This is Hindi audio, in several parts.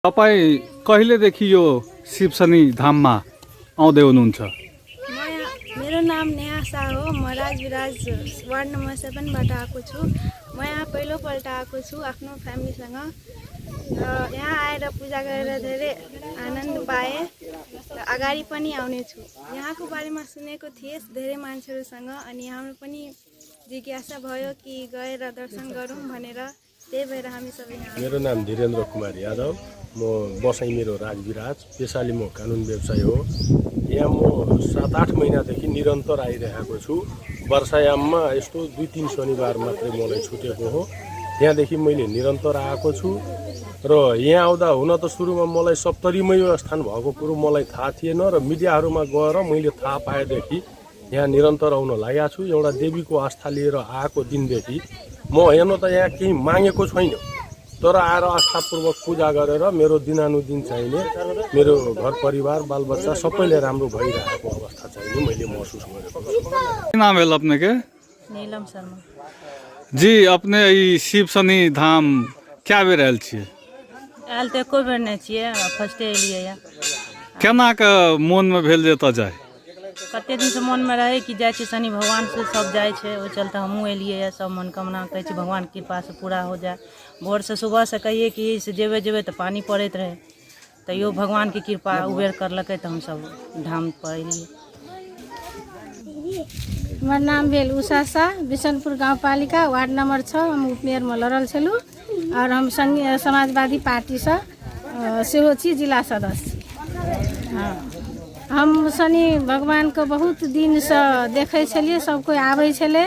तपाईँ कहिलेदेखि यो शिव शनि धाममा आउँदै हुनुहुन्छ? मेरो नाम नेहा शाह हो। म राजविराज वार्ड नम्बर 7बाट आएको छु। म यहाँ पहिलोपल्ट आएको छु आफ्नो फ्यामिलीसँग। यहाँ आएर पूजा गरेर धेरै आनन्द पाएँ र अगाडि पनि आउने छु। यहाँको बारेमा सुनेको थिएँ धेरै मान्छेहरूसँग, अनि हाम्रो पनि जिज्ञासा भयो कि गएर दर्शन गरौँ भनेर, त्यही भएर हामी सबै यहाँ। मेरो नाम धीरेन्द्र कुमार यादव, म बसाइ मेरो राजविराज, पेसाले म कानुन व्यवसाय हो। यहाँ म 7-8 महिनादेखि निरन्तर आइरहेको छु। वर्षायाममा यस्तो 2-3 शनिबार मात्रै मलाई छुटेको हो। त्यहाँदेखि मैले निरन्तर आएको छु र यहाँ आउँदा हुन त सुरुमा मलाई सप्तरीमै स्थान भएको कुरो मलाई थाहा थिएन र मिडियाहरूमा गएर मैले थाहा पाएदेखि यहाँ निरन्तर आउन लागेको छु। एउटा देवीको आस्था लिएर आएको दिनदेखि म हेर्नु त यहाँ केही मागेको छैन, तर आएर आस्थापूर्वक पूजा गरेर मेरो दिनानुदिन चाहिने मेरो घर परिवार बालबच्चा सबैले राम्रो भइरहेको अवस्था चाहिने मैले महसुस गरेको छु। नाम है अपने के? नीलम शर्मा जी, अपने ई शिव शनि धाम क्या बेर आयल छियै? आयल तऽ एको बेर नहि छियै, फर्स्टे एलियै यऽ। केना के मोन में भेल जे एतऽ जाय? कते दिन से मन में रहे कि जाए शनि भगवान से सब जाए छे, ओहि चलते हमहूँ एलियै यऽ। सब मनोकामना कहै छी भगवान के कृपा से पूरा हो जाए। भोर से सुबह से कहिए कि से जेबै तऽ पानी पड़ैत रहे, तैयो भगवान के कृपा उबेर करलकै तऽ हम सब धाम पर एलियै। हमार नाम भेल उषा शाह, बिशनपुर गाँव पालिका वार्ड नंबर 6। हम उपमेयर में लड़ल छलू और हम समाजवादी पार्टी से सेहो छी जिला सदस्य। हाँ, हम शनि भगवान के बहुत दिन से देखे छलिए, सब कोई आवे छले,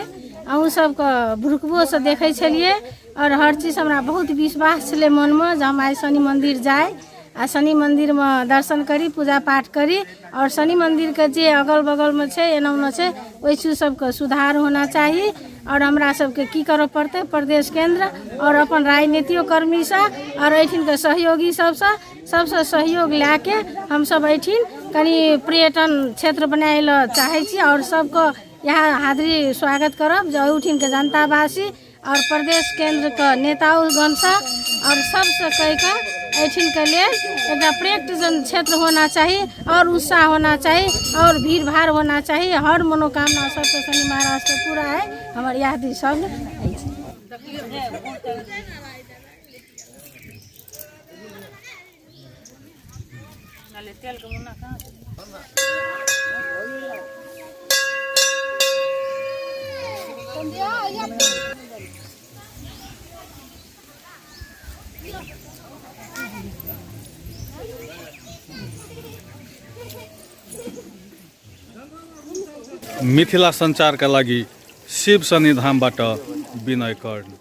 अहूँ सबके भुरकबो से देखे छलिए और हर चीज हमरा बहुत विश्वास छले मन में जे हम आइ शनि मंदिर जाए आ शनि मंदिर में दर्शन करी, पूजा पाठ करी और शनि मंदिर के जे अगल बगल में छे एना छे ओहि चीज सबके सुधार होना चाहिए। और हमरा सबके की करे पड़ते, प्रदेश केंद्र और अपन राजनीतिक कर्मी से और एठिन के सहयोगी सबसे सहयोग लेके हम सब एठिन कनी पर्यटन क्षेत्र बनाए ला चाहे छी और सबको यहाँ हाजिरी स्वागत करब। जो एठिन के जनतावासी और प्रदेश केंद्र के नेतागण से और सबसे कह के एठिन के लिए एक पर्यटन क्षेत्र होना चाहिए और उत्साह होना चाहिए और भीड़ भाड़ होना चाहिए। हर मनोकामना सबके शनि महाराज से पूरा है। हमारे याद सब मिथिला संचार का लागि शिव शनि धामबाट विनय कर्ण।